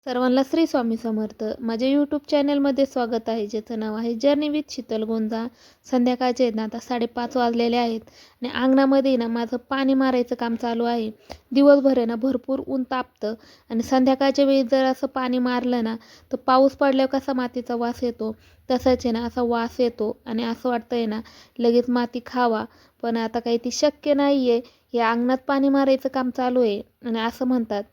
सर्वांना श्री स्वामी समर्थ. माझ्या यूट्यूब चॅनलमध्ये स्वागत आहे, ज्याचं नाव आहे जर्नी विथ शीतल गोंजा. संध्याकाळचे आहेत ना, आता 5:30 वाजलेले आहेत आणि अंगणामध्ये ना माझं पाणी मारायचं काम चालू आहे. दिवसभर आहे ना भरपूर ऊन तापतं आणि संध्याकाळच्या वेळी जर असं पाणी मारलं ना, तर पाऊस पडल्यावर कसा मातीचा वास येतो, तसंच आहे ना असा वास येतो आणि असं वाटतं आहे ना लगेच माती खावा. पण आता काही ती शक्य नाही आहे. हे अंगणात पाणी मारायचं काम चालू आहे आणि असं म्हणतात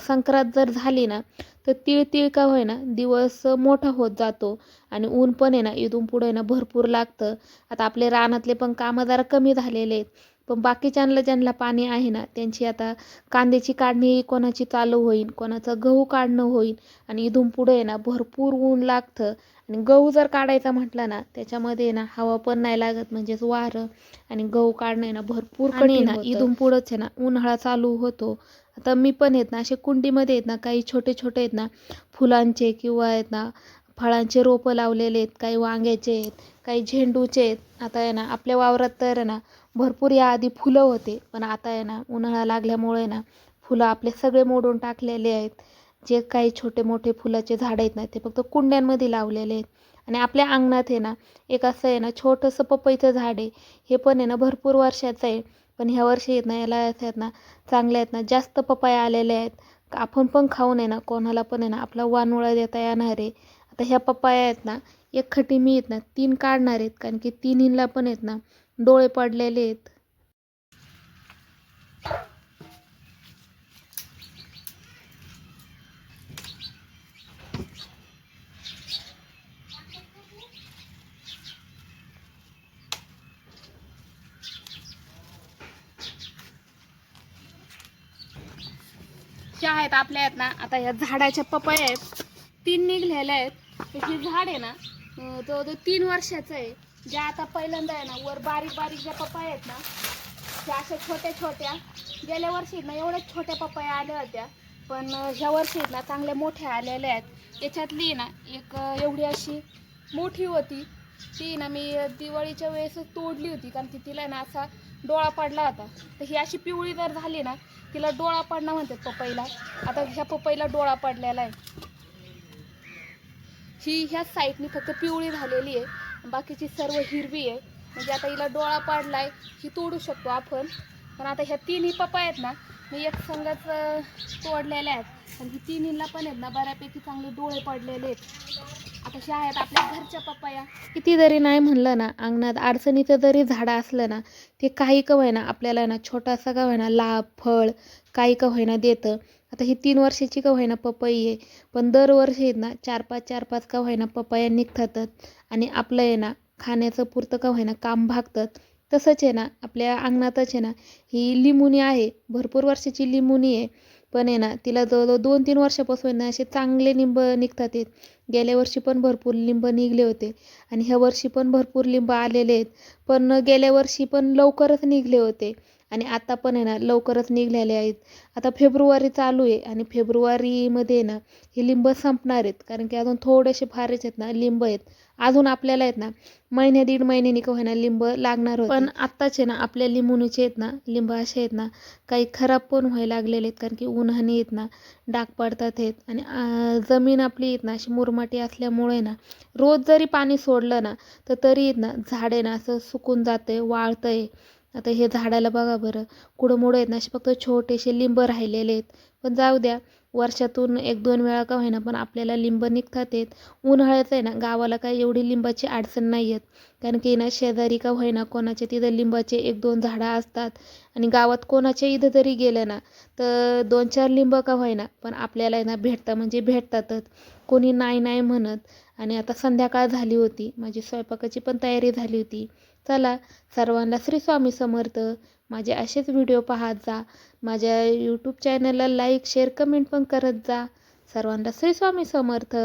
संक्रांत जर झाली ना, तर तीळ तीळ का होईना दिवस मोठा होत जातो आणि ऊन पण आहे ना इथून पुढे ना भरपूर लागतं. आता आपले रानातले पण कामं जरा कमी झालेले आहेत, पण बाकीच्यांना ज्यांना पाणी आहे ना त्यांची आता कांद्याची काढणी कोणाची चालू होईल, कोणाचं गहू काढणं होईल आणि इथून पुढे आहे ना भरपूर ऊन लागतं. आणि गहू जर काढायचा म्हटलं ना, त्याच्यामध्ये ना हवा पण नाही लागत, म्हणजेच वारं, आणि गहू काढणं आहे ना भरपूर कठीण होतं. इथून पुढंच आहे ना उन्हाळा चालू होतो. आता मी पण आहेत ना असे कुंडीमध्ये आहेत ना काही छोटे छोटे आहेत ना फुलांचे किंवा आहेत ना फळांचे रोपं लावलेले आहेत. काही वांग्याचे आहेत, काही झेंडूचे आहेत. आता आहे ना आपल्या वावरात तर आहे ना भरपूर याआधी फुलं होते, पण आता आहे ना उन्हाळा लागल्यामुळे ना फुलं आपले सगळे मोडून टाकलेले आहेत. जे काही छोटे मोठे फुलाचे झाडं आहेत ना ते फक्त कुंड्यांमध्ये लावलेले आहेत. आणि आपल्या अंगणात आहे ना एक असं आहे ना छोटंसं पपईचं झाड आहे. हे पण आहे ना भरपूर वर्षाचं आहे, पण ह्या वर्षी आहेत ना याला असं आहेत ना चांगल्या आहेत ना जास्त पपया आलेल्या आहेत. आपण पण खाऊन आहे ना कोणाला पण आहे ना आपला वानुळा देता येणार आहे. आता ह्या पपया आहेत ना एक खटी मी आहेत ना 3 काढणार आहेत, कारण की तिन्हींना पण आहेत ना डोळे पडलेले आहेत. ह्या आहेत आपल्या आहेत ना आता ह्या झाडाच्या पपया आहेत, 3 निघलेल्या आहेत. तर हे झाड आहे ना जवळजवळ 3 वर्षाचं आहे. ज्या आता पहिल्यांदा आहे ना वर बारीक बारीक ज्या पपया आहेत ना त्या अशा छोट्या छोट्या, गेल्या वर्षी ना एवढ्या छोट्या पपया आल्या होत्या, पण ह्या वर्षी ना चांगल्या मोठ्या आलेल्या आहेत. याच्यातली ना एक एवढी अशी मोठी होती, ती ना मी दिवाळीच्या वेळेसच तोडली होती, कारण की तिला ना असा डोळा पडला होता. तर ही अशी पिवळी जर झाली ना तिला डोळा पडणं म्हणतात पपईला. आता ह्या पपईला डोळा पडलेला आहे. ही ह्या साईडनी फक्त पिवळी झालेली आहे, बाकीची सर्व हिरवी आहे. म्हणजे आता हिला डोळा पडलाय, ही तोडू शकतो आपण. पण आता ह्या तिन्ही पपया आहेत ना मी एक संगच तोडलेल्या आहेत आणि ही तिन्हीला पण आहेत ना बऱ्यापैकी चांगले डोळे पडलेले आहेत. आता ह्या आहेत आपल्या घरच्या पपया. किती जरी नाही म्हणलं ना अंगणात अडचणीचं जरी झाडं असलं ना, ते काही का होईना आपल्याला ना छोटासा का होईना लाभ फळ काही का होईना देतं. आता ही 3 वर्षाची का होईना पपई आहे, पण दरवर्षी आहेत ना 4-5 का होईना पपया निघतातच आणि आपलं आहे ना खाण्याचं पुरतं का होईना काम भागतात. तसंच आहे ना आपल्या अंगणातच आहे ना ही लिंबुणी आहे, भरपूर वर्षाची लिंबुणी आहे. पण आहे ना तिला जवळजवळ 2-3 वर्षापासून ना असे चांगले लिंब निघतात आहेत. गेल्या वर्षी पण भरपूर लिंब निघले होते आणि ह्या वर्षी पण भरपूर लिंब आलेले आहेत. पण गेल्या वर्षी पण लवकरच निघले होते आणि आता पण आहे ना लवकरच निघलेले आहेत. आता फेब्रुवारी चालू आहे आणि फेब्रुवारीमध्ये ना हे लिंब संपणार आहेत, कारण की अजून थोडेसे फारच आहेत ना लिंब आहेत. अजून आपल्याला आहेत ना महिने 1.5 महिन्यानी का होईना लिंब लागणार होते. पण आत्ताच आहे ना आपल्या लिंबूचे आहेत ना लिंब असे आहेत ना काही खराब पण व्हायला लागलेले आहेत, कारण की उन्हाने आहेत ना डाग पडतात आहेत आणि जमीन आपली आहेत ना अशी मुरमाटी असल्यामुळे ना रोज जरी पाणी सोडलं ना तर तरी आहेत ना झाड आहे ना असं सुकून जातंय, वाळतंय. आता हे झाडाला बघा बरं कुडमुडं आहेत ना असे फक्त छोटेसे लिंब राहिलेले आहेत. पण जाऊ द्या, वर्षातून 1-2 वेळा का होईना पण आपल्याला लिंब निघतात आहेत. उन्हाळ्याचं आहे ना गावाला काही एवढी लिंबाची अडचण नाही आहेत, कारण की ना शेजारी का होईना कोणाच्या तिथं लिंबाचे 1-2 झाडं असतात आणि गावात कोणाच्या इथं जरी गेलं ना तर 2-4 लिंब का होईना पण आपल्याला आहे ना भेटतं, म्हणजे भेटतातच. कोणी नाही नाही म्हणत. आणि आता संध्याकाळ झाली होती, माझी स्वयंपाकाची पण तयारी झाली होती. चला, सर्वांना श्री स्वामी समर्थ. माझे असेच व्हिडिओ पाहत जा. माझ्या यूट्यूब चॅनलला लाईक शेअर कमेंट पण करत जा. सर्वांना श्री स्वामी समर्थ.